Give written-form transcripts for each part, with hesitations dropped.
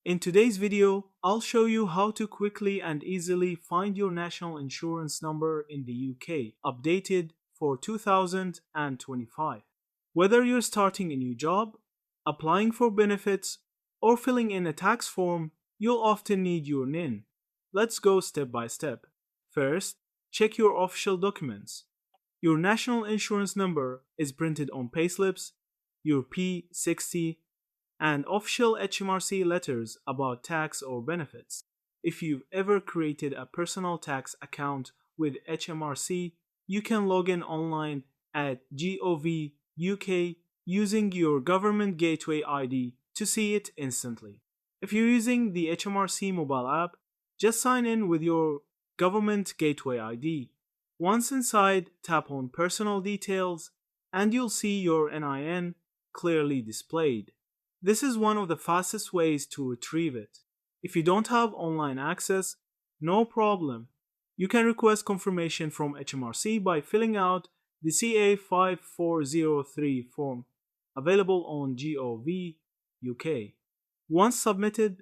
In today's video, I'll show you how to quickly and easily find your national insurance number in the UK, updated for 2025. Whether you're starting a new job, applying for benefits, or filling in a tax form, you'll often need your NIN. Let's go step by step. First, check your official documents. Your national insurance number is printed on payslips, your P60, and official HMRC letters about tax or benefits. If you've ever created a personal tax account with HMRC, you can log in online at Gov UK using your government gateway ID to see it instantly. If you're using the HMRC mobile app, just sign in with your government gateway ID. Once inside, tap on Personal Details and you'll see your NIN clearly displayed. This is one of the fastest ways to retrieve it. If you don't have online access, no problem. You can request confirmation from HMRC by filling out the CA5403 form available on Gov UK. Once submitted,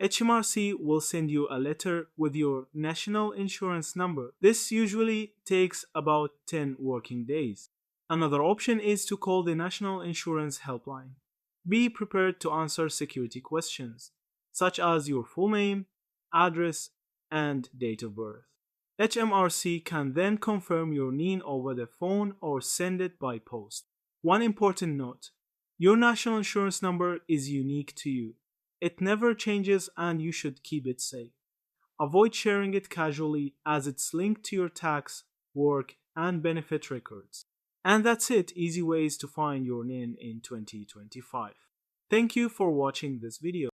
HMRC will send you a letter with your national insurance number. This usually takes about 10 working days. Another option is to call the National Insurance Helpline. Be prepared to answer security questions, such as your full name, address, and date of birth. HMRC can then confirm your NIN over the phone or send it by post. One important note: your national insurance number is unique to you. It never changes and you should keep it safe. Avoid sharing it casually as it's linked to your tax, work, and benefit records. And that's it, easy ways to find your NIN in 2025. Thank you for watching this video.